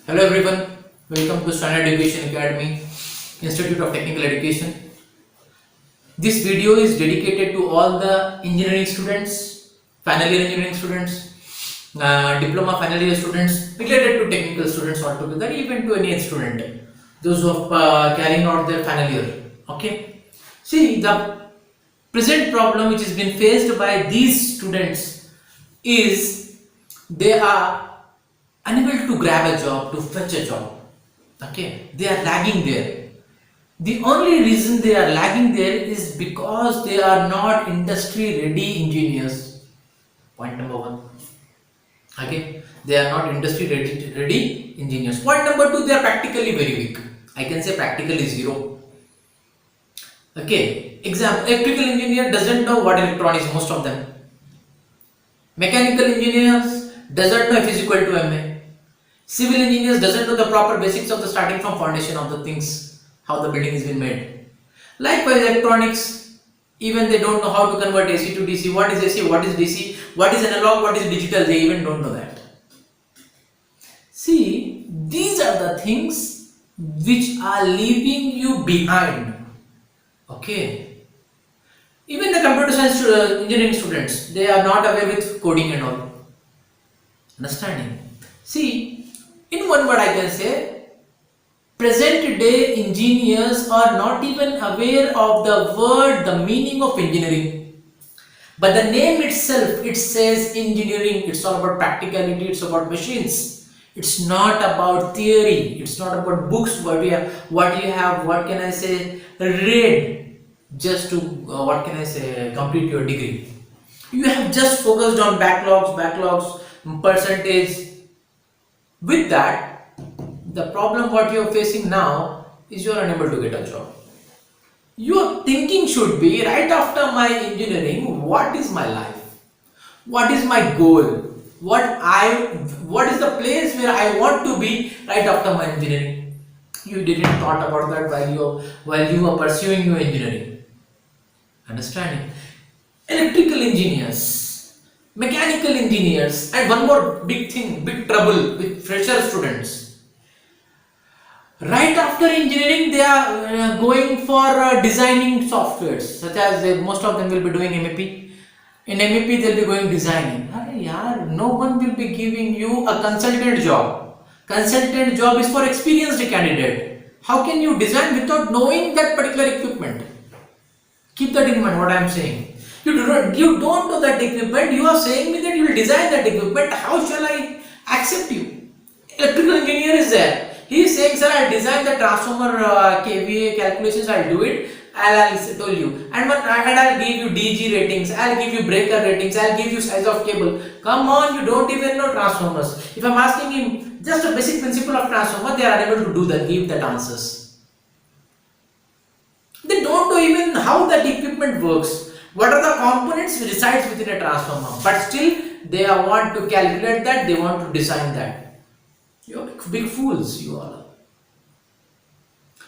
Hello everyone, welcome to Standard Education Academy, Institute of Technical Education. This video is dedicated to all the engineering students, final year engineering students, diploma final year students, related to technical students altogether, even to any student, those who are carrying out their final year. Okay. See, the present problem which has been faced by these students is they are unable to grab a job, to fetch a job. Okay, they are lagging there. The only reason they are lagging there is because they are not industry ready engineers. Point number one. Okay, they are not industry ready engineers. Point number two, they are practically very weak. I can say practically zero. Okay, example, electrical engineer doesn't know what electronics, most of them. Mechanical engineers doesn't know F is equal to MA. Civil engineers doesn't know the proper basics of the starting from foundation of the things, how the building is been made. Likewise, electronics, even they don't know how to convert AC to DC. What is AC? What is DC? What is analog? What is digital? They even don't know that. See, these are the things which are leaving you behind. Okay. Even the computer science engineering students, they are not aware with coding and all. Understanding? See, in one word I can say, present day engineers are not even aware of the word, the meaning of engineering. But the name itself, it says engineering. It's all about practicality, it's about machines. It's not about theory, it's not about books, what you have, what can I say, read just to, complete your degree. You have just focused on backlogs, percentage. With that, the problem what you are facing now is you are unable to get a job. Your thinking should be, right after my engineering, what is my life? What is my goal? What is the place where I want to be right after my engineering? You didn't thought about that while you were pursuing your engineering. Understanding? Electrical engineers, mechanical engineers, and one more big thing, big trouble with fresher students. Right after engineering, they are going for designing softwares, such as most of them will be doing MEP. In MEP, they'll be going designing. No one will be giving you a consultant job. Consultant job is for experienced candidate. How can you design without knowing that particular equipment? Keep that in mind. What I am saying. You don't know that equipment. You are saying me that you will design that equipment. How shall I accept you? Electrical engineer is there. He is saying, sir, I'll design the transformer KVA calculations. I'll do it. I'll tell you. And I'll give you DG ratings. I'll give you breaker ratings. I'll give you size of cable. Come on, you don't even know transformers. If I'm asking him just a basic principle of transformer, they are unable to do that. Give that answers. They don't know even how that equipment works. What are the components which resides within a transformer? But still, they want to calculate that. They want to design that. You're big fools, you all.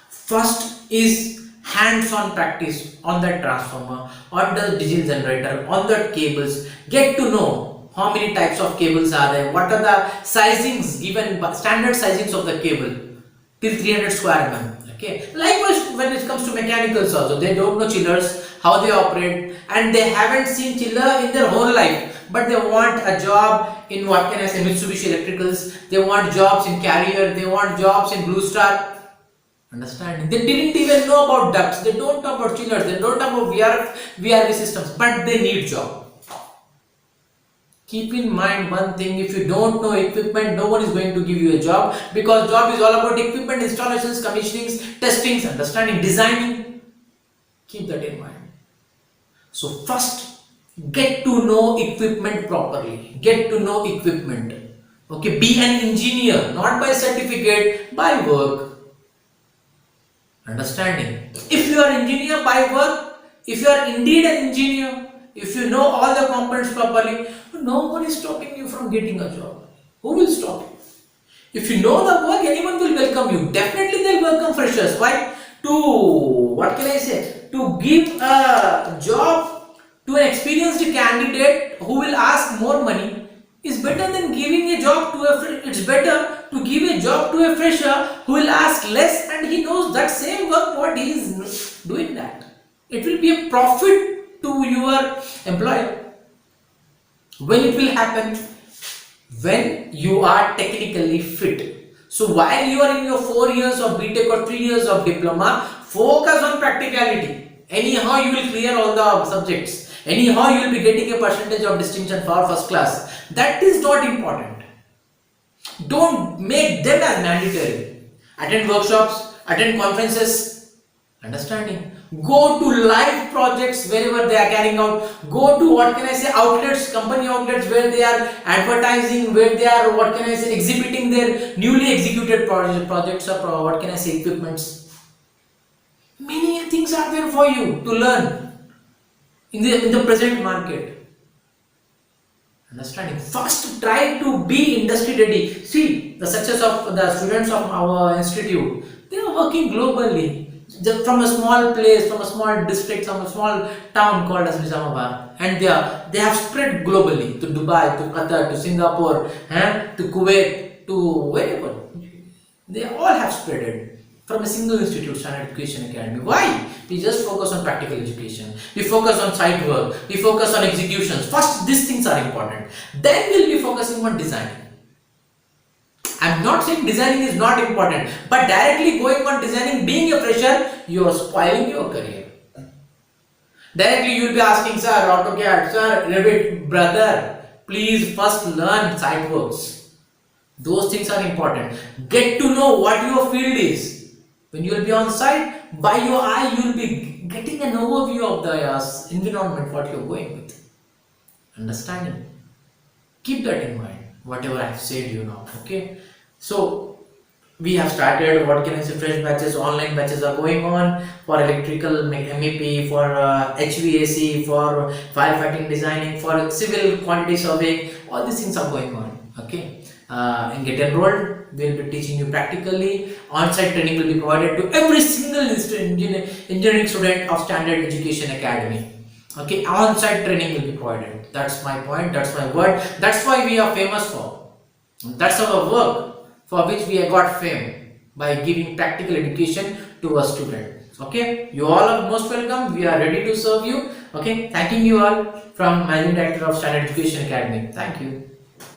First is hands-on practice on that transformer, on the diesel generator, on the cables. Get to know how many types of cables are there. What are the sizings given, standard sizings of the cable till 300 square mm. Okay. Likewise, when it comes to mechanicals also, they don't know chillers, how they operate, and they haven't seen chiller in their whole life. But they want a job in Mitsubishi Electricals. They want jobs in Carrier. They want jobs in Blue Star. Understanding? They didn't even know about ducts. They don't know about chillers. They don't know about VRV systems. But they need job. Keep in mind one thing, if you don't know equipment, no one is going to give you a job, because job is all about equipment, installations, commissionings, testings, understanding, designing. Keep that in mind. So first, get to know equipment properly. Get to know equipment. Okay, be an engineer, not by certificate, by work. Understanding? If you are engineer by work, if you are indeed an engineer, if you know all the components properly, no one is stopping you from getting a job. Who will stop you? If you know the work, anyone will welcome you. Definitely they'll welcome freshers. Why? To give a job to an experienced candidate who will ask more money is better than giving a job to a friend. It's better to give a job to a fresher who will ask less and he knows that same work what he is doing that. It will be a profit to your employer. When it will happen? When you are technically fit. So while you are in your 4 years of BTech or 3 years of diploma, focus on practicality. Anyhow you will clear all the subjects. Anyhow you will be getting a percentage of distinction for first class. That is not important. Don't make them as mandatory. Attend workshops, attend conferences, understanding. Go to live projects wherever they are carrying out. Go to outlets, company outlets where they are advertising, where they are exhibiting their newly executed projects or equipments. Many things are there for you to learn in the present market. Understanding. First, try to be industry ready. See the success of the students of our institute. They are working globally. Just from a small place, from a small district, from a small town called as Nizamabad, and they have spread globally to Dubai, to Qatar, to Singapore, to Kuwait, to wherever. They all have spreaded from a single institute, Standard Education Academy. Why? We just focus on practical education. We focus on site work. We focus on executions. First, these things are important. Then we'll be focusing on designing. I'm not saying designing is not important, but directly going on designing, being a fresher, you are spoiling your career. Directly you will be asking, sir, AutoCAD, sir, Revit, brother, please first learn SiteWorks. Those things are important. Get to know what your field is. When you will be on site, by your eye, you will be getting an overview of the environment, what you are going with. Understanding. Keep that in mind, whatever I have said you now. Okay. So we have started, fresh batches, online batches are going on for electrical MEP, for HVAC, for firefighting designing, for civil quantity surveying. All these things are going on. Okay. And get enrolled. We will be teaching you practically. On-site training will be provided to every single engineering student of Standard Education Academy. Okay, on-site training will be provided. That's my point. That's my word. That's why we are famous for. That's our work for which we have got fame, by giving practical education to a student. Okay, you all are most welcome. We are ready to serve you. Okay, thanking you all from Managing Director of Standard Education Academy. Thank you.